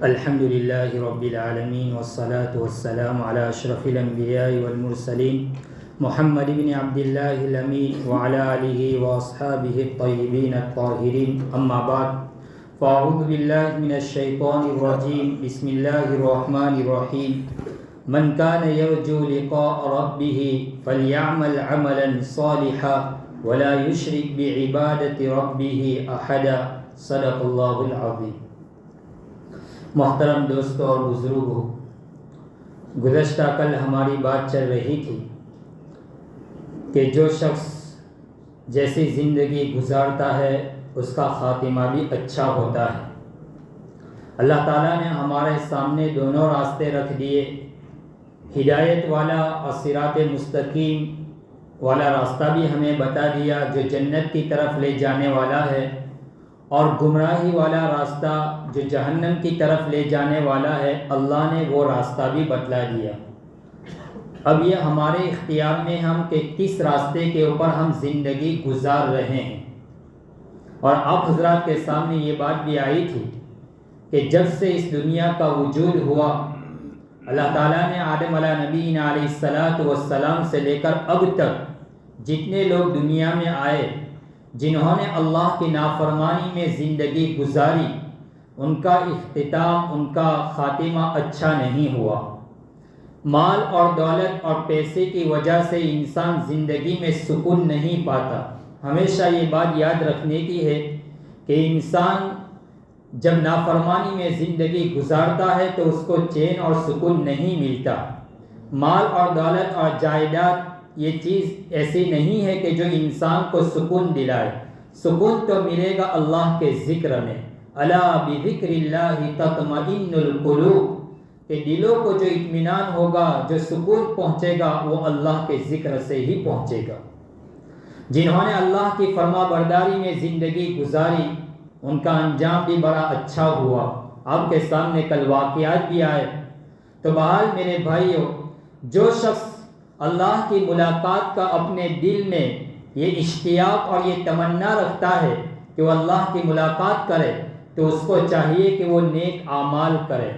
الحمد للہ رب العالمین والصلاة والسلام علی اشرف الانبیاء والمرسلین محمد بن عبد اللہ الامین وعلی آلہ واصحابہ الطیبین الطاہرین، اما بعد فاعوذ باللہ من الشیطان الرجیم، بسم اللہ الرحمن الرحیم۔ من کان یرجو لقاء ربہ فلیعمل عملا صالحا ولا یشرک بعبادۃ ربہ احدا، صدق اللہ العظیم۔ محترم دوستوں اور بزرگوں، گزشتہ کل ہماری بات چل رہی تھی کہ جو شخص جیسی زندگی گزارتا ہے اس کا خاتمہ بھی اچھا ہوتا ہے۔ اللہ تعالیٰ نے ہمارے سامنے دونوں راستے رکھ دیے، ہدایت والا اور صراط مستقیم والا راستہ بھی ہمیں بتا دیا جو جنت کی طرف لے جانے والا ہے، اور گمراہی والا راستہ جو جہنم کی طرف لے جانے والا ہے، اللہ نے وہ راستہ بھی بتلا دیا۔ اب یہ ہمارے اختیار میں ہم کہ کس راستے کے اوپر ہم زندگی گزار رہے ہیں۔ اور آپ حضرات کے سامنے یہ بات بھی آئی تھی کہ جب سے اس دنیا کا وجود ہوا، اللہ تعالیٰ نے آدم علیہ نبینا علیہ السلام سے لے کر اب تک جتنے لوگ دنیا میں آئے، جنہوں نے اللہ کی نافرمانی میں زندگی گزاری، ان کا اختتام، ان کا خاتمہ اچھا نہیں ہوا۔ مال اور دولت اور پیسے کی وجہ سے انسان زندگی میں سکون نہیں پاتا۔ ہمیشہ یہ بات یاد رکھنے کی ہے کہ انسان جب نافرمانی میں زندگی گزارتا ہے تو اس کو چین اور سکون نہیں ملتا۔ مال اور دولت اور جائیداد یہ چیز ایسی نہیں ہے کہ جو انسان کو سکون دلائے۔ سکون تو ملے گا اللہ کے ذکر میں، الا بذکر اللہ تطمئن القلوب، کہ دلوں کو جو اطمینان ہوگا، جو سکون پہنچے گا، وہ اللہ کے ذکر سے ہی پہنچے گا۔ جنہوں نے اللہ کی فرما برداری میں زندگی گزاری، ان کا انجام بھی بڑا اچھا ہوا۔ آپ کے سامنے کل واقعات بھی آئے۔ تو بہرحال میرے بھائیوں، جو شخص اللہ کی ملاقات کا اپنے دل میں یہ اشتیاق اور یہ تمنا رکھتا ہے کہ وہ اللہ کی ملاقات کرے، تو اس کو چاہیے کہ وہ نیک اعمال کرے،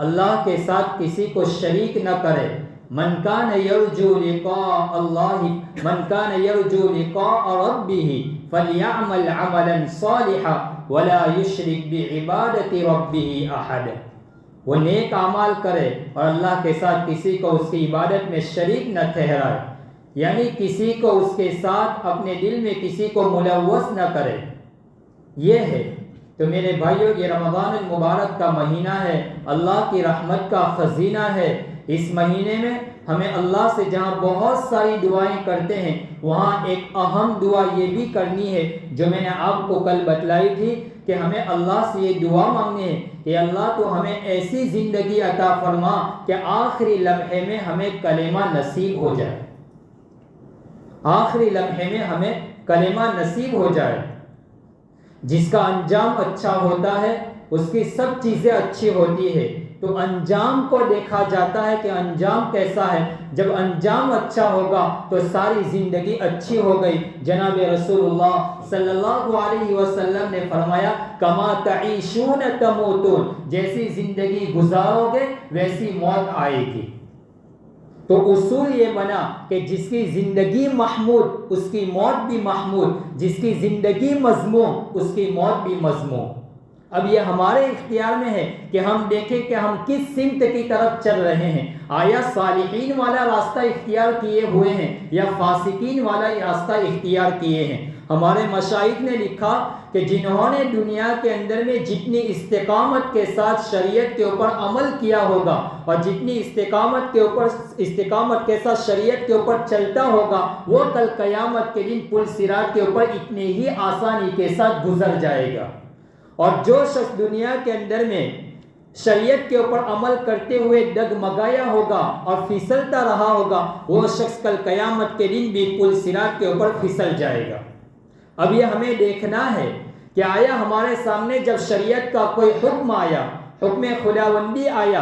اللہ کے ساتھ کسی کو شریک نہ کرے۔ من کان یرجو لقاء اللہ، من کان یرجو لقاء ربہ فلیعمل عملا صالحا ولا یشرک بعبادۃ ربہ احدا۔ وہ نیک اعمال کرے اور اللہ کے ساتھ کسی کو اس کی عبادت میں شریک نہ ٹھہرائے، یعنی کسی کو اس کے ساتھ اپنے دل میں کسی کو ملوث نہ کرے۔ یہ ہے تو میرے بھائیوں، یہ رمضان المبارک کا مہینہ ہے، اللہ کی رحمت کا خزینہ ہے۔ اس مہینے میں ہمیں اللہ سے جہاں بہت ساری دعائیں کرتے ہیں، وہاں ایک اہم دعا یہ بھی کرنی ہے جو میں نے آپ کو کل بتلائی تھی کہ ہمیں اللہ سے یہ دعا مانگنی ہے کہ اللہ تو ہمیں ایسی زندگی عطا فرما کہ آخری لمحے میں ہمیں کلمہ نصیب ہو جائے، آخری لمحے میں ہمیں کلمہ نصیب ہو جائے۔ جس کا انجام اچھا ہوتا ہے اس کی سب چیزیں اچھی ہوتی ہے۔ تو انجام کو دیکھا جاتا ہے کہ انجام کیسا ہے۔ جب انجام اچھا ہوگا تو ساری زندگی اچھی ہو گئی۔ جناب رسول اللہ صلی اللہ علیہ وسلم نے فرمایا، کما تعیشون تموتون، جیسی زندگی گزارو گے ویسی موت آئے گی۔ تو اصول یہ بنا کہ جس کی زندگی محمود اس کی موت بھی محمود، جس کی زندگی مذموم اس کی موت بھی مذموم۔ اب یہ ہمارے اختیار میں ہے کہ ہم دیکھیں کہ ہم کس سمت کی طرف چل رہے ہیں۔ آیا صالحین والا راستہ اختیار کیے ہوئے ہیں یا فاسقین والا راستہ اختیار کیے ہیں؟ ہمارے مشائخ نے لکھا کہ جنہوں نے دنیا کے اندر میں جتنی استقامت کے ساتھ شریعت کے اوپر عمل کیا ہوگا اور جتنی استقامت کے ساتھ شریعت کے اوپر چلتا ہوگا، وہ کل قیامت کے دن پل صراط کے اوپر اتنے ہی آسانی کے ساتھ گزر جائے گا۔ اور جو شخص دنیا کے اندر میں شریعت کے اوپر عمل کرتے ہوئے ڈگمگایا ہوگا اور پھسلتا رہا ہوگا، وہ شخص کل قیامت کے دن بھی پل صراط کے اوپر پھسل جائے گا۔ اب یہ ہمیں دیکھنا ہے کہ آیا ہمارے سامنے جب شریعت کا کوئی حکم آیا، حکم خداوندی آیا،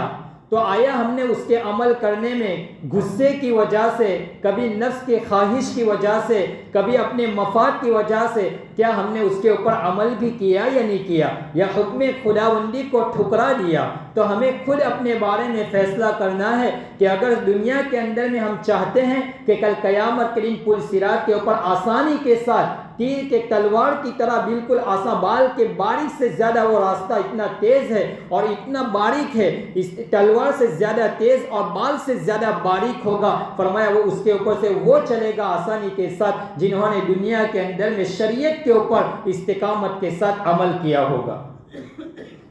تو آیا ہم نے اس کے عمل کرنے میں غصے کی وجہ سے، کبھی نفس کی خواہش کی وجہ سے، کبھی اپنے مفاد کی وجہ سے، کیا ہم نے اس کے اوپر عمل بھی کیا یا نہیں کیا، یا حکم خداوندی کو ٹھکرا دیا؟ تو ہمیں خود اپنے بارے میں فیصلہ کرنا ہے کہ اگر دنیا کے اندر میں ہم چاہتے ہیں کہ کل قیامت کے دن پل صراط کے اوپر آسانی کے ساتھ تیر کے تلوار کی طرح بالکل آسان، بال کے باریک سے زیادہ وہ راستہ اتنا تیز ہے اور اتنا باریک ہے، اس تلوار سے زیادہ تیز اور بال سے زیادہ باریک ہوگا، فرمایا وہ اس کے اوپر سے وہ چلے گا آسانی کے ساتھ جنہوں نے دنیا کے اندر میں شریعت کے اوپر استقامت کے ساتھ عمل کیا ہوگا۔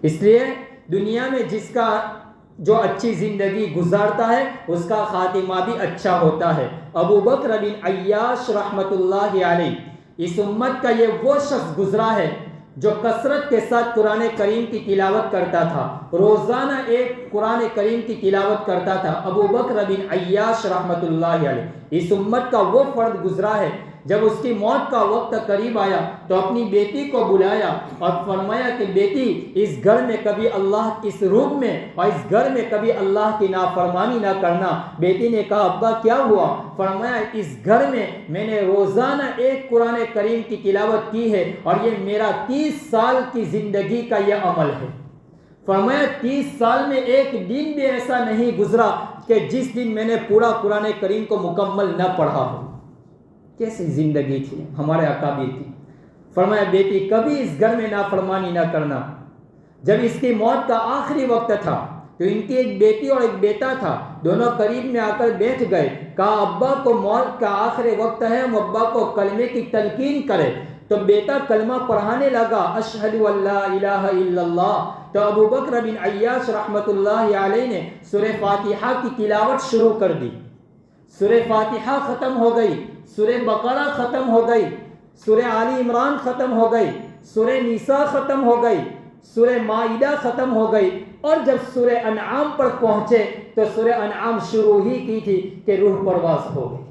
اس لیے دنیا میں جس کا جو اچھی زندگی گزارتا ہے اس کا خاتمہ بھی اچھا ہوتا ہے۔ ابو بکر بن عیاش رحمۃ اللہ علیہ، اس امت کا یہ وہ شخص گزرا ہے جو کثرت کے ساتھ قرآن کریم کی تلاوت کرتا تھا، روزانہ ایک قرآن کریم کی تلاوت کرتا تھا۔ ابو بکر بن عیاش رحمۃ اللہ علیہ اس امت کا وہ فرد گزرا ہے، جب اس کی موت کا وقت قریب آیا تو اپنی بیٹی کو بلایا اور فرمایا کہ بیٹی، اس گھر میں کبھی اللہ، اس روم میں اور اس گھر میں کبھی اللہ کی نافرمانی نہ کرنا۔ بیٹی نے کہا ابا کیا ہوا؟ فرمایا اس گھر میں نے روزانہ ایک قرآن کریم کی تلاوت کی ہے اور یہ میرا 30 سال کی زندگی کا یہ عمل ہے۔ فرمایا 30 سال میں ایک دن بھی ایسا نہیں گزرا کہ جس دن میں نے پورا قرآن کریم کو مکمل نہ پڑھا ہو۔ کیسی زندگی تھی ہمارے اکابر کی۔ فرمایا بیٹی کبھی اس گھر میں نافرمانی نہ کرنا۔ جب اس کی موت کا آخری وقت تھا تو ان کی ایک بیٹی اور ایک بیٹا تھا، دونوں قریب میں آ کر بیٹھ گئے، کہا ابا کو موت کا آخری وقت ہے، ہم ابا کو کلمے کی تلقین کرے۔ تو بیٹا کلمہ پڑھانے لگا، اشہد ان لا الہ الا اللہ۔ تو ابو بکر بن عیاش رحمۃ اللہ علیہ نے سورہ فاتحہ کی تلاوت شروع کر دی۔ سورہ فاتحہ ختم ہو گئی، سورہ بقرہ ختم ہو گئی، سورہ آل عمران ختم ہو گئی، سورہ نساء ختم ہو گئی، سورہ مائدہ ختم ہو گئی، اور جب سورہ انعام پر پہنچے تو سورہ انعام شروع ہی کی تھی کہ روح پرواز ہو گئی۔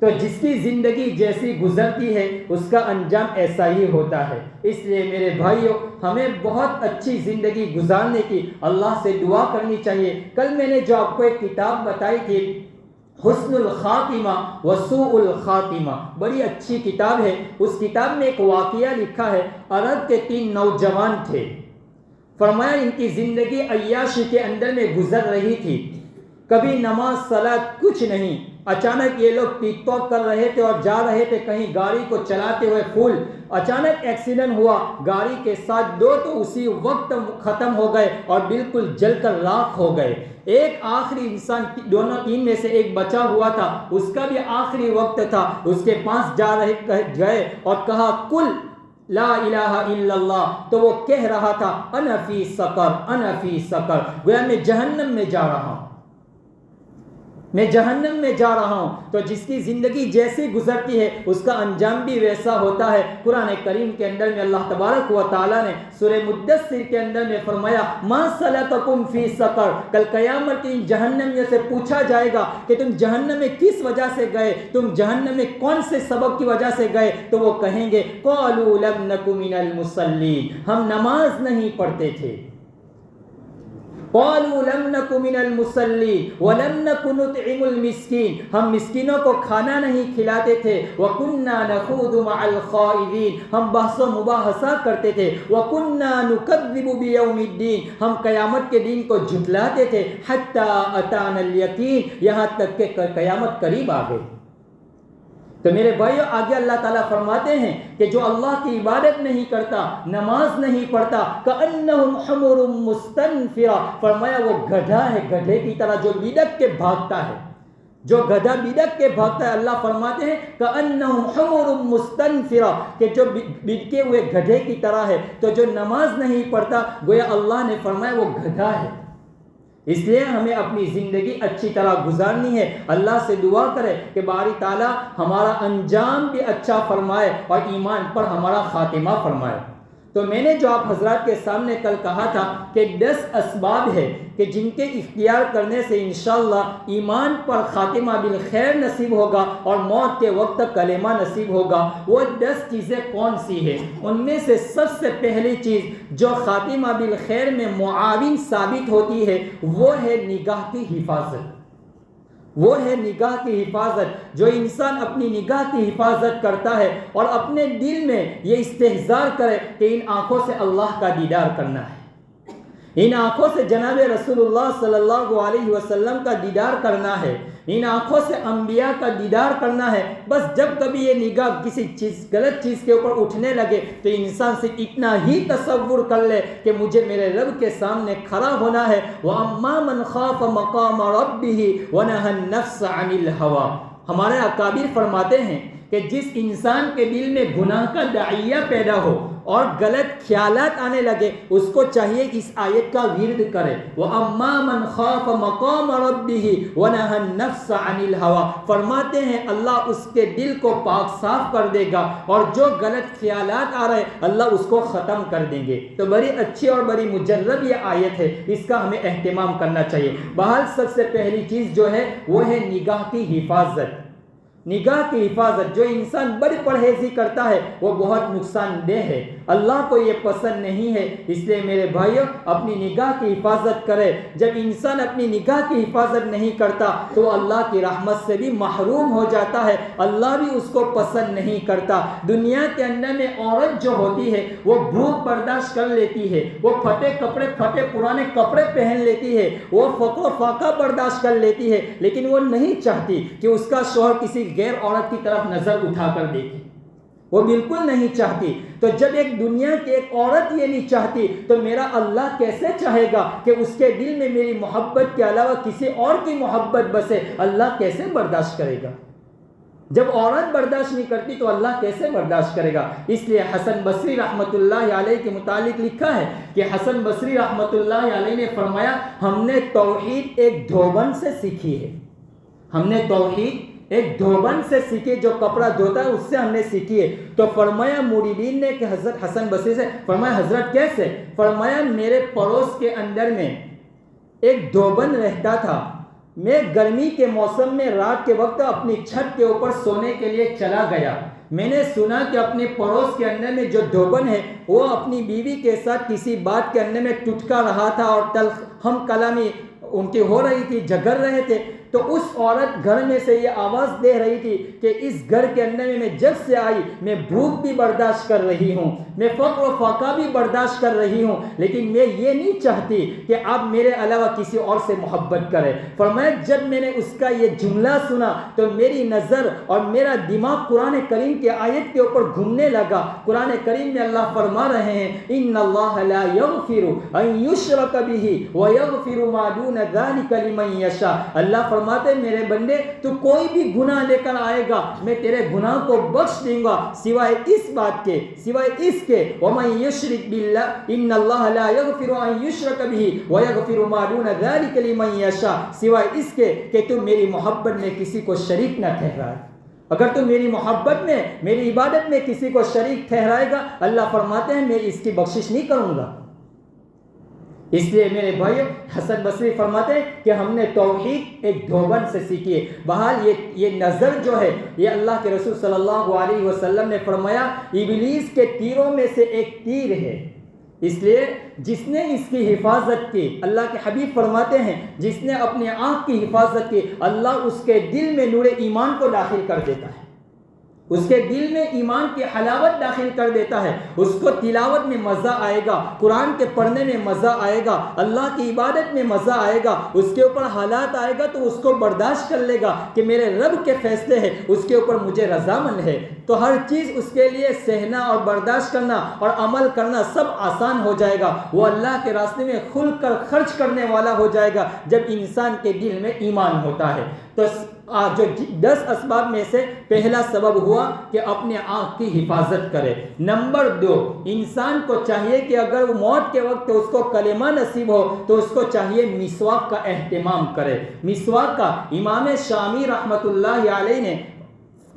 تو جس کی زندگی جیسی گزرتی ہے اس کا انجام ایسا ہی ہوتا ہے۔ اس لیے میرے بھائیوں، ہمیں بہت اچھی زندگی گزارنے کی اللہ سے دعا کرنی چاہیے۔ کل میں نے جو آپ کو ایک کتاب بتائی تھی، حسن الخاتمہ وسوء الخاتمہ، بڑی اچھی کتاب ہے۔ اس کتاب میں ایک واقعہ لکھا ہے، عرب کے 3 نوجوان تھے۔ فرمایا ان کی زندگی عیاشی کے اندر میں گزر رہی تھی، کبھی نماز صلاۃ کچھ نہیں۔ اچانک یہ لوگ ٹک ٹاک کر رہے تھے اور جا رہے تھے کہیں گاڑی کو چلاتے ہوئے فل، اچانک ایکسیڈنٹ ہوا گاڑی کے ساتھ، 2 تو اسی وقت ختم ہو گئے اور بالکل جل کر راکھ ہو گئے۔ ایک آخری انسان، دونوں 3 میں سے ایک بچا ہوا تھا، اس کا بھی آخری وقت تھا، اس کے پاس جا رہے گئے اور کہا کل لا الہ الا اللہ، تو وہ کہہ رہا تھا انا فی سقر، انا فی سقر، گویا میں جہنم میں جا رہا ہوں، میں جہنم میں جا رہا ہوں۔ تو جس کی زندگی جیسی گزرتی ہے اس کا انجام بھی ویسا ہوتا ہے۔ قرآن کریم کے اندر میں اللہ تبارک و تعالیٰ نے سورہ مدثر کے اندر میں فرمایا ما سلککم فی سقر، کل قیامت ان جہنمیوں سے پوچھا جائے گا کہ تم جہنم میں کس وجہ سے گئے، تم جہنم میں کون سے سبب کی وجہ سے گئے؟ تو وہ کہیں گے قالوا لم نک من المصلین، ہم نماز نہیں پڑھتے تھے، قالوا لم نک من المصلین ولم نک نطعم المسکین، ہم مسکینوں کو کھانا نہیں کھلاتے تھے، وکنا نخوض مع الخائضین، ہم بحث و مباحثہ کرتے تھے، وکنا نکذب بیوم الدین، ہم قیامت کے دن کو جھٹلاتے تھے، حتی اتانا الیقین، یہاں تک کہ قیامت قریب آ گئی۔ تو میرے بھائیو، آگے اللہ تعالیٰ فرماتے ہیں کہ جو اللہ کی عبادت نہیں کرتا، نماز نہیں پڑھتا، کأنہم حمر مستنفرہ، فرمایا وہ گدھا ہے، گدھے کی طرح جو بڑک کے بھاگتا ہے، جو گدھا بڑک کے بھاگتا ہے۔ اللہ فرماتے ہیں کأنہم حمر مستنفرہ، کہ جو بڑکے ہوئے گدھے کی طرح ہے۔ تو جو نماز نہیں پڑھتا، گویا اللہ نے فرمایا وہ گدھا ہے۔ اس لیے ہمیں اپنی زندگی اچھی طرح گزارنی ہے۔ اللہ سے دعا کرے کہ باری تعالیٰ ہمارا انجام بھی اچھا فرمائے اور ایمان پر ہمارا خاتمہ فرمائے۔ تو میں نے جو آپ حضرات کے سامنے کل کہا تھا کہ 10 اسباب ہے کہ جن کے اختیار کرنے سے انشاءاللہ ایمان پر خاتمہ بالخیر نصیب ہوگا اور موت کے وقت کلمہ نصیب ہوگا. وہ 10 چیزیں کون سی ہیں؟ ان میں سے سب سے پہلی چیز جو خاتمہ بالخیر میں معاون ثابت ہوتی ہے وہ ہے نگاہ کی حفاظت. وہ ہے نگاہ کی حفاظت. جو انسان اپنی نگاہ کی حفاظت کرتا ہے اور اپنے دل میں یہ استحضار کرے کہ ان آنکھوں سے اللہ کا دیدار کرنا ہے، ان آنکھوں سے جناب رسول اللہ صلی اللہ علیہ وسلم کا دیدار کرنا ہے، ان آنکھوں سے انبیاء کا دیدار کرنا ہے. بس جب کبھی یہ نگاہ کسی غلط چیز کے اوپر اٹھنے لگے تو انسان سے اتنا ہی تصور کر لے کہ مجھے میرے رب کے سامنے کھڑا ہونا ہے. وَأَمَّا مَنْ خَافَ مَقَامَ رَبِّهِ وَنَهَى النَّفْسَ عَنِ الْهَوَىٰ. ہمارے اکابر فرماتے ہیں کہ جس انسان کے دل میں گناہ کا داعیہ پیدا ہو اور غلط خیالات آنے لگے اس کو چاہیے اس آیت کا ورد کرے. وَأَمَّا مَنْ خَافَ مَقَامَ رَبِّهِ وَنَهَى النَّفْسَ عَنِ الْهَوَىٰ. فرماتے ہیں اللہ اس کے دل کو پاک صاف کر دے گا اور جو غلط خیالات آ رہے اللہ اس کو ختم کر دیں گے. تو بڑی اچھی اور بڑی مجرب یہ آیت ہے، اس کا ہمیں اہتمام کرنا چاہیے. بہرحال سب سے پہلی چیز جو ہے وہ ہے نگاہ کی حفاظت. نگاہ کی حفاظت. جو انسان بڑی پرہیزی کرتا ہے وہ بہت نقصان دہ ہے، اللہ کو یہ پسند نہیں ہے. اس لیے میرے بھائیوں اپنی نگاہ کی حفاظت کرے. جب انسان اپنی نگاہ کی حفاظت نہیں کرتا تو اللہ کی رحمت سے بھی محروم ہو جاتا ہے، اللہ بھی اس کو پسند نہیں کرتا. دنیا کے اندر میں عورت جو ہوتی ہے وہ بھوک برداشت کر لیتی ہے، وہ پھٹے پرانے کپڑے پہن لیتی ہے، وہ فقر و فاقہ برداشت کر لیتی ہے، لیکن وہ نہیں چاہتی کہ اس کا شوہر کسی غیر عورت کی طرف نظر اٹھا کر دیکھے، وہ بالکل نہیں چاہتی. تو جب ایک دنیا کی ایک عورت یہ نہیں چاہتی تو میرا اللہ کیسے چاہے گا کہ اس کے دل میں میری محبت کے علاوہ کسی اور کی محبت بسے؟ اللہ کیسے برداشت کرے گا؟ جب عورت برداشت نہیں کرتی تو اللہ کیسے برداشت کرے گا؟ اس لیے حسن بصری رحمت اللہ علیہ کے متعلق لکھا ہے کہ حسن بصری رحمت اللہ علیہ نے فرمایا ہم نے توحید ایک دھوبن سے سیکھی ہے. ہم نے توحید ایک دھوبن سے سیکھی، جو کپڑا دھوتا ہے اس سے ہم نے سیکھی ہے. تو فرمایا مریدین نے کہ حضرت حسن بصری سے فرمایا حضرت کیسے؟ فرمایا میرے پڑوس کے اندر میں ایک دھوبن رہتا تھا. میں گرمی کے موسم میں رات کے وقت اپنی چھت کے اوپر سونے کے لیے چلا گیا. میں نے سنا کہ اپنے پڑوس کے اندر میں جو دھوبن ہے وہ اپنی بیوی کے ساتھ کسی بات کے اندر میں ٹٹکا رہا تھا اور تلخ ہم کلامی ان کی ہو رہی تھی، جھگڑ رہے تھے. تو اس عورت گھر میں سے یہ آواز دے رہی تھی کہ اس گھر کے اندر میں جب سے آئی میں بھوک بھی برداشت کر رہی ہوں، میں فقر و فاقہ بھی برداشت کر رہی ہوں، لیکن میں یہ نہیں چاہتی کہ آپ میرے علاوہ کسی اور سے محبت کریں. فرمایا جب میں نے اس کا یہ جملہ سنا تو میری نظر اور میرا دماغ قرآن کریم کے آیت کے اوپر گھومنے لگا. قرآن کریم میں اللہ فرما رہے ہیں ان اللہ لا یغفر ان یشرک بہ ویغفر ما دون ذلک لمن یشاء. اللہ فرماتے میرے بندے تو کوئی بھی گناہ لے کر آئے گا میں تیرے گناہ کو بخش دوں گا سوائے اس بات کے، سوائے اس کے وَمَن يُشْرِكْ بِاللَّهِ إِنَّ اللَّهَ لَا يَغْفِرُ أَن يُشْرَكَ بِهِ وَيَغْفِرُ مَا دُونَ ذَلِكَ لِمَن يَشَاء. سوائے اس کے کہ تم میری محبت میں کسی کو شریک نہ ٹھہرائے. اگر تم میری محبت میں میری عبادت میں کسی کو شریک ٹھہرائے گا اللہ فرماتے ہیں میں اس کی بخشش نہیں کروں گا. اس لیے میرے بھائیو حسن بصری فرماتے ہیں کہ ہم نے توحید ایک دھوبن سے سیکھی ہے. بہرحال یہ نظر جو ہے یہ اللہ کے رسول صلی اللہ علیہ وسلم نے فرمایا ابلیس کے تیروں میں سے ایک تیر ہے. اس لیے جس نے اس کی حفاظت کی، اللہ کے حبیب فرماتے ہیں جس نے اپنے آنکھ کی حفاظت کی اللہ اس کے دل میں نور ایمان کو داخل کر دیتا ہے، اس کے دل میں ایمان کی حلاوت داخل کر دیتا ہے. اس کو تلاوت میں مزہ آئے گا، قرآن کے پڑھنے میں مزہ آئے گا، اللہ کی عبادت میں مزہ آئے گا. اس کے اوپر حالات آئے گا تو اس کو برداشت کر لے گا کہ میرے رب کے فیصلے ہیں، اس کے اوپر مجھے رضامند ہے. تو ہر چیز اس کے لیے سہنا اور برداشت کرنا اور عمل کرنا سب آسان ہو جائے گا. وہ اللہ کے راستے میں کھل کر خرچ کرنے والا ہو جائے گا جب انسان کے دل میں ایمان ہوتا ہے. تو جو 10 اسباب میں سے پہلا سبب ہوا کہ اپنے آنکھ کی حفاظت کرے. نمبر 2 انسان کو چاہیے کہ اگر وہ موت کے وقت اس کو کلمہ نصیب ہو تو اس کو چاہیے مسواک کا اہتمام کرے. مسواک کا امام شامی رحمت اللہ علیہ نے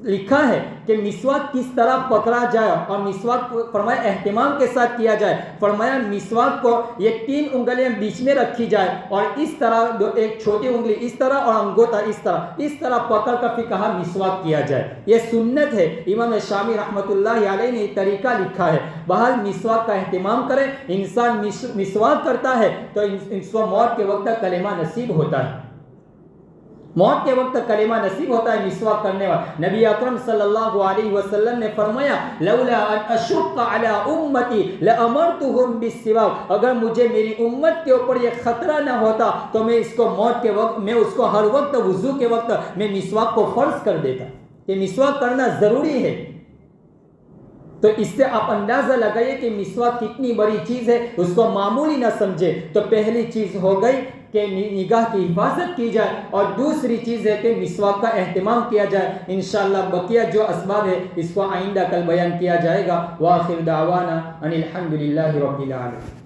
لکھا ہے کہ مسواک کس طرح پکڑا جائے اور مسواک فرمایا اہتمام کے ساتھ کیا جائے. فرمایا مسواک کو یہ 3 انگلیاں بیچ میں رکھی جائے اور اس طرح ایک چھوٹی انگلی اس طرح اور انگوٹا اس طرح پکڑ کر پھر کہا مسواک کیا جائے. یہ سنت ہے. امام شامی رحمۃ اللہ علیہ نے یہ طریقہ لکھا ہے. بہرحال مسواک کا اہتمام کریں. انسان مسواک کرتا ہے تو اس کو موت کے وقت کلمہ نصیب ہوتا ہے. موت کے وقت کلمہ نصیب ہوتا ہے مسواک کرنے والا. نبی اکرم صلی اللہ علیہ وسلم نے فرمایا لولا ان اشق علی امتی لامرتهم بالسواک. اگر مجھے میری امت کے اوپر یہ خطرہ نہ ہوتا تو میں اس کو موت کے وقت میں اس کو ہر وقت وضو کے وقت میں مسواک کو فرض کر دیتا کہ مسواک کرنا ضروری ہے. تو اس سے آپ اندازہ لگائیے کہ مسواک کتنی بڑی چیز ہے. اس کو معمولی نہ سمجھے. تو پہلی چیز ہو گئی کہ نگاہ کی حفاظت کی جائے اور دوسری چیز ہے کہ مسواک کا اہتمام کیا جائے. انشاءاللہ بقیہ جو اسباب ہے اس کو آئندہ کل بیان کیا جائے گا. وآخر دعوانا ان الحمدللہ رب العالمین.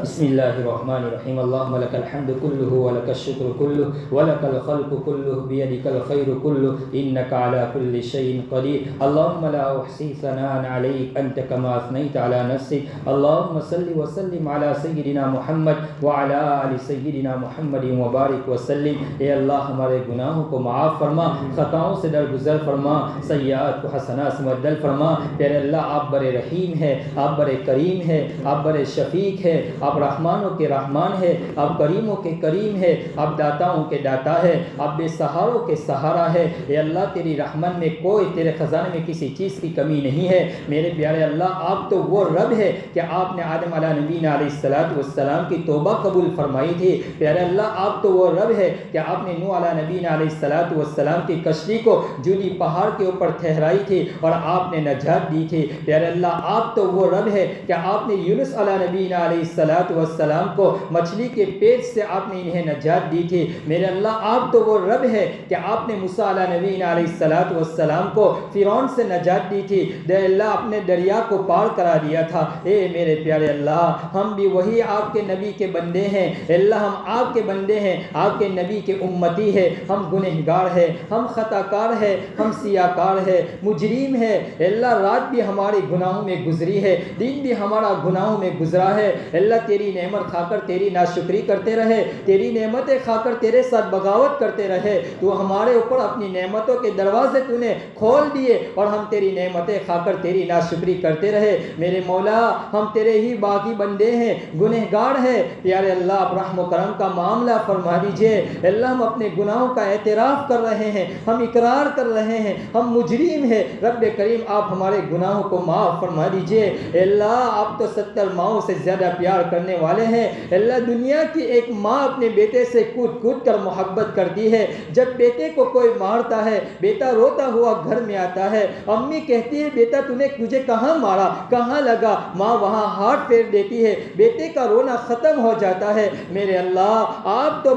بسم اللہ الرحمن الرحیم. اللہم لک الحمد کلہ ولک الشکر کلہ ولک الخلق کلہ بیدک الخیر کلہ انک علی کل شیء قدیر. اللہم لا احصی ثناء علیک انت کما اثنیت علی نفسک. اللہم صل وسلم علی سیدنا محمد وعلی آل سیدنا محمد وبارک وسلم. اے اللہ ہمارے گناہوں کو معاف فرما, خطاؤں سے درگزر فرما, سیئات کو حسنات سے مبدل فرما. پیارے اللہ آپ بڑے رحیم ہے, آپ بڑے کریم ہے, آپ بڑے شفیق ہے, آپ رحمانوں کے رحمان ہے, آپ کریموں کے کریم ہے, آپ داتاؤں کے داتا ہے, آپ بے سہاروں کے سہارا ہے. اے اللہ تیری رحمت میں کوئی, تیرے خزانے میں کسی چیز کی کمی نہیں ہے. میرے پیارے اللہ آپ تو وہ رب ہے کہ آپ نے آدم علیہ نبینا علیہ السلام کی توبہ قبول فرمائی تھی. پیارے اللہ آپ تو وہ رب ہے کہ آپ نے نوح علیہ نبینا علیہ السلام کی کشتی کو جودی پہاڑ کے اوپر ٹھہرائی تھی اور آپ نے نجات دی تھی. پیارے اللہ آپ تو وہ رب ہے کہ آپ نے یونس علیہ نبینا علیہ السلام کو مچھلی کے پیٹ سے آپ نے انہیں نجات دی تھی. میرے اللہ آپ تو وہ رب ہے کہ آپ نے موسیٰ علیہ نبینا علیہ السلام کو فرعون سے نجات دی تھی. اے اللہ اپنے دریا کو پار کرا دیا تھا. اے میرے پیارے اللہ ہم بھی وہی آپ کے نبی کے بندے ہیں. اللہ ہم آپ کے بندے ہیں, آپ کے نبی کے امتی ہے. ہم گنہگار ہے, ہم خطا کار ہے, ہم سیاہ کار ہے, مجرم ہے. اللہ رات بھی ہمارے گناہوں میں گزری ہے, دن بھی ہمارا گناہوں میں گزرا ہے. اللہ تیری نعمت کھا کر تیری ناشکری کرتے رہے, تیری نعمتیں کھا کر تیرے ساتھ بغاوت کرتے رہے. تو ہمارے اوپر اپنی نعمتوں کے دروازے تو نے کھول دیے اور ہم تیری نعمتیں کھا کر تیری ناشکری کرتے رہے. میرے مولا ہم تیرے ہی باقی بندے ہیں, گنہگار ہیں. پیارے اللہ آپ رحم و کرم کا معاملہ فرما دیجئے. اللہ ہم اپنے گناہوں کا اعتراف کر رہے ہیں, ہم اقرار کر رہے ہیں, ہم مجرم ہیں. رب کریم آپ ہمارے گناہوں کو معاف فرما دیجئے. اللہ آپ تو 70 ماؤں سے زیادہ پیار کرنے والے ہیں. اللہ دنیا کی ایک ماں اپنے بیٹے سے کود کود کر محبت کرتی ہے. جب بیٹے کو کوئی مارتا ہے بیٹا روتا ہوا گھر میں آتا ہے, امی کہتی ہے بیٹا تجھے کہاں مارا, کہاں لگا, ماں وہاں ہاتھ پھیر دیتی ہے, بیٹے کا رونا ختم ہو جاتا ہے. میرے اللہ آپ تو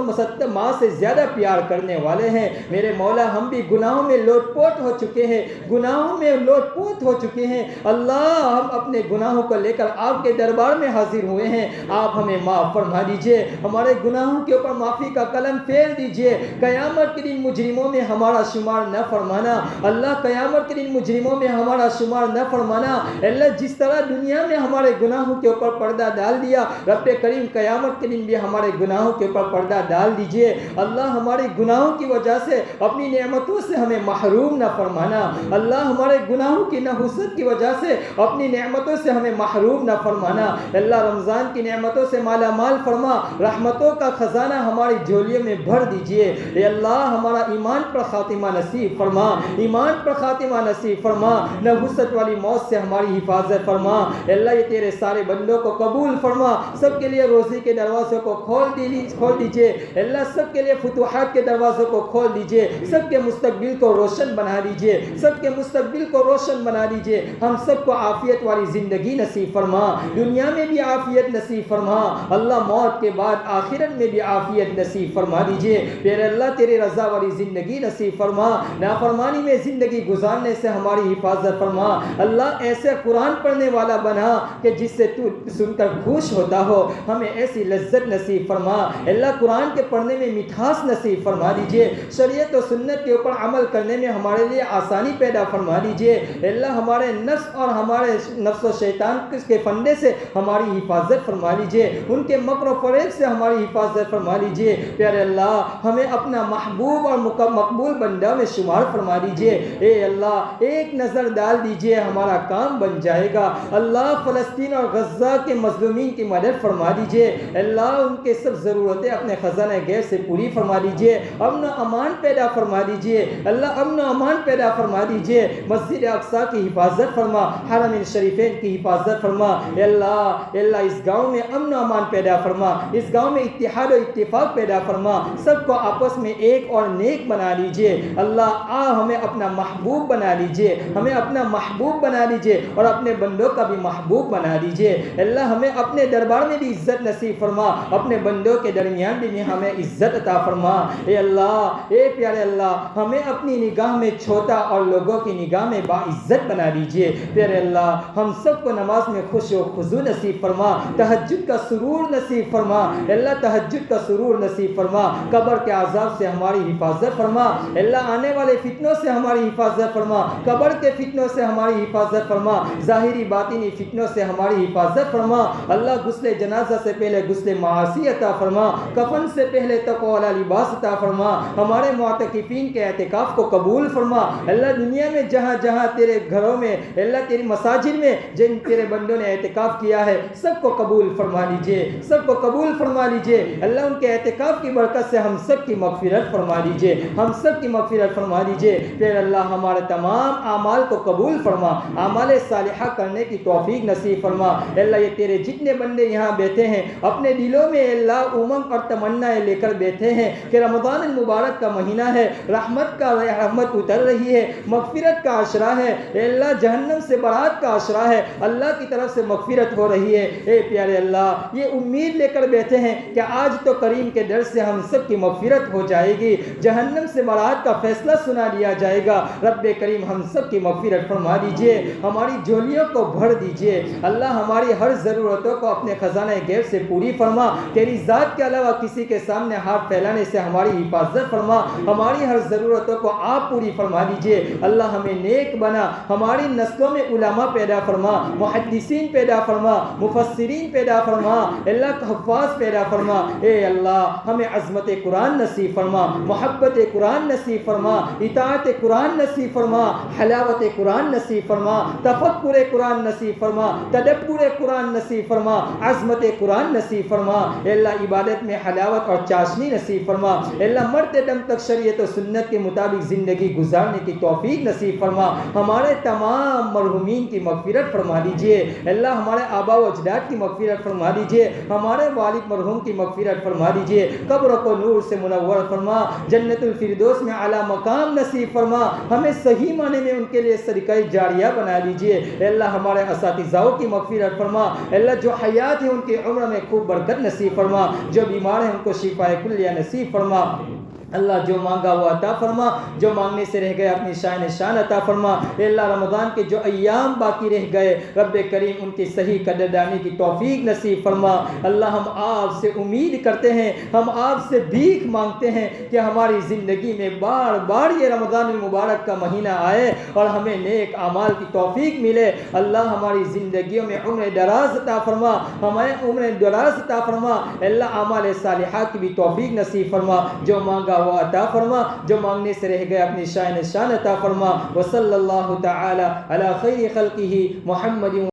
ماں سے زیادہ پیار کرنے والے ہیں. میرے مولا ہم بھی گناہوں میں لوٹ پوٹ ہو چکے ہیں, گناہوں میں لوٹ پوٹ ہو چکے ہیں. اللہ ہم اپنے گناہوں کو لے کر آپ کے دربار میں حاضر ہوئے ہیں. آپ ہمیں معاف فرما دیجئے, ہمارے گناہوں کے اوپر معافی کا قلم پھیر دیجئے. قیامت کے دن مجرموں میں ہمارا شمار نہ فرمانا. اللہ قیامت کے دن مجرموں میں ہمارا شمار نہ فرمانا. اللہ جس طرح دنیا میں ہمارے گناہوں کے اوپر پردہ ڈال دیا, رب کریم قیامت کے دن بھی ہمارے گناہوں کے اوپر پردہ ڈال دیجئے. اللہ ہمارے گناہوں کی وجہ سے اپنی نعمتوں سے ہمیں محروم نہ فرمانا. اللہ ہمارے گناہوں کی نحوست کی وجہ سے اپنی نعمتوں سے ہمیں محروم نہ فرمانا. اللہ رمضان کی نعمتوں سے مالا مال فرما, رحمتوں کا خزانہ ہماری جھولیوں میں بھر دیجئے. اے اللہ ہمارا ایمان پر خاتمہ نصیب فرما, ایمان پر خاتمہ نصیب فرما, نحوست والی موت سے ہماری حفاظت فرما. اے اللہ یہ تیرے سارے بندوں کو قبول فرما, سب کے لیے روزی کے دروازوں کو کھول دیجئے. اے اللہ سب کے لیے فتوحات کے دروازوں کو کھول دیجئے, سب کے مستقبل کو روشن بنا دیجئے, سب کے مستقبل کو روشن بنا دیجئے. ہم سب کو عافیت والی زندگی نصیب فرما, دنیا میں بھی بھی عافیت نصیب فرما اللہ، موت کے بعد آخرت میں بھی عافیت نصیب فرما دیجئے پیارے اللہ، تیرے رضا والی زندگی نصیب فرما، نافرمانی میں زندگی گزارنے سے ہماری حفاظت فرما اللہ، ایسے قرآن پڑھنے والا بنا کہ جس سے تو سن کر خوش ہوتا ہو، ہمیں ایسی لذت نصیب فرما اللہ، قرآن کے پڑھنے میں مٹھاس نصیب فرما دیجئے، شریعت و سنت کے اوپر عمل کرنے میں ہمارے لیے آسانی پیدا فرما دیجئے اللہ، ہمارے نفس اور ہمارے نفس و شیطان کے فندے سے ہماری حفاظت فرما لیجئے، ان کے مکر و فریب سے ہماری حفاظت فرما لیجئے پیارے اللہ، ہمیں اپنا محبوب اور مقبول بندہ میں شمار فرما دیجئے اے اللہ، ایک نظر ڈال دیجئے ہمارا کام بن جائے گا اللہ، فلسطین اور غزہ کے مظلومین کی مدد فرما دیجئے اللہ، ان کے سب ضرورتیں اپنے خزانہ غیب سے پوری فرما دیجئے، امن و امان پیدا فرما دیجئے اللہ، امن و امان پیدا فرما دیجئے، مسجد اقصی کی حفاظت فرما، حرمین شریفین کی حفاظت فرما اے اللہ، اس گاؤں میں امن و امان پیدا فرما، اس گاؤں میں اتحاد و اتفاق پیدا فرما، سب کو آپس میں ایک اور نیک بنا لیجئے اللہ، ہمیں اپنا محبوب بنا لیجئے، ہمیں اپنا محبوب بنا لیجئے اور اپنے بندوں کا بھی محبوب بنا لیجئے اللہ، ہمیں اپنے دربار میں بھی عزت نصیب فرما، اپنے بندوں کے درمیان بھی ہمیں عزت عطا فرما اے اللہ، اے پیارے اللہ، ہمیں اپنی نگاہ میں چھوٹا اور لوگوں کی نگاہ میں باعزت بنا لیجئے پیارے اللہ، ہم سب کو نماز میں خوش و خضوع نصیب فرما، تہجد کا سرور نصیب فرما اللہ، تہجد کا سرور نصیب فرما، قبر کے عذاب سے ہماری حفاظت فرما اللہ، آنے والے فتنوں سے ہماری حفاظت فرما، قبر کے فتنوں سے ہماری حفاظت فرما، ظاہری باطنی فتنوں سے ہماری حفاظت فرما اللہ، غسل جنازہ سے پہلے غسل معاصی عطا فرما، کفن سے پہلے تقوی والا لباس عطا فرما، ہمارے معتکفین کے اعتکاف کو قبول فرما اللہ، دنیا میں جہاں جہاں تیرے گھروں میں اللہ، تیری مساجد میں جن تیرے بندوں نے اعتکاف کیا ہے سب کو قبول فرما لیجئے، سب کو قبول فرما لیجئے اللہ، ان کے اعتکاف کی برکت سے ہم سب کی مغفرت فرما لیجئے، ہم سب کی مغفرت فرما لیجئے پھر اللہ، ہمارے تمام اعمال کو قبول فرما، اعمال صالحہ کرنے کی توفیق نصیب فرما اللہ، یہ تیرے جتنے بندے یہاں بیٹھے ہیں اپنے دلوں میں اللہ امنگ اور تمنائیں لے کر بیٹھے ہیں کہ رمضان المبارک کا مہینہ ہے، رحمت اتر رہی ہے، مغفرت کا عشرہ ہے اے اللہ، جہنم سے برات کا عشرہ ہے، اللہ کی طرف سے مغفرت ہو رہی ہے اے پیارے اللہ، یہ امید لے کر بیٹھے ہیں کہ آج تو کریم کے در سے ہم سب کی مغفرت ہو جائے گی، جہنم سے برات کا فیصلہ سنا دیا جائے گا، رب کریم ہم سب کی مغفرت فرما دیجئے، ہماری جھولیوں کو بھر دیجئے اللہ، ہماری ہر ضرورتوں کو اپنے خزانہ غیب سے پوری فرما، تیری ذات کے علاوہ کسی کے سامنے ہاتھ پھیلانے سے ہماری حفاظت فرما، ہماری ہر ضرورتوں کو آپ پوری فرما دیجئے اللہ، ہمیں نیک بنا، ہماری نسلوں میں علماء پیدا فرما، محدثین پیدا فرما، مفسرین پیدا فرما اللہ، حفاظ پیدا فرما اے اللہ، ہمیں عظمت قرآن نصیب فرما، محبت قرآن نصیب فرما، اطاعت قرآن نصیب فرما، حلاوت قرآن نصیب فرما، تفکر قرآن نصیب فرما، تدبر قرآن نصیب فرما، عظمت قرآن نصیب فرما اے اللہ، عبادت میں حلاوت اور چاشنی نصیب فرما اے اللہ، مرتے دم تک شریعت و سنت کے مطابق زندگی گزارنے کی توفیق نصیب فرما، ہمارے تمام مرحومین کی مغفرت فرما دیجئے اللہ، ہمارے آبا و اجداد کی مغفرت فرما دیجئے، ہمارے والد مرحوم کی مغفرت فرما دیجئے، قبر کو نور سے منور فرما، جنت الفردوس میں اعلیٰ مقام نصیب فرما، ہمیں صحیح معنی میں ان کے لیے صدقہ جاریہ بنا لیجئے اے اللہ، ہمارے اساتذاؤں کی مغفرت فرما اے اللہ، جو حیات ہیں ان کی عمر میں خوب برکت نصیب فرما، جو بیمار ہیں ان کو شفاء کلیہ نصیب فرما اللہ، جو مانگا وہ عطا فرما، جو مانگنے سے رہ گئے اپنی شان عطا فرما اے اللہ، رمضان کے جو ایام باقی رہ گئے رب کریم ان کی صحیح قدردانی کی توفیق نصیب فرما اللہ، ہم آپ سے امید کرتے ہیں، ہم آپ سے بھیک مانگتے ہیں کہ ہماری زندگی میں بار بار یہ رمضان المبارک کا مہینہ آئے اور ہمیں نیک اعمال کی توفیق ملے اللہ، ہماری زندگیوں میں عمر دراز عطا فرما، ہمیں عمر دراز عطا فرما اللہ، اعمال صالحہ کی بھی توفیق نصیب فرما، جو مانگا وہ عطا فرما، جو مانگنے سے رہ گئے اپنی شان عطا فرما، وصلی اللہ تعالی علی خیر خلقہ محمد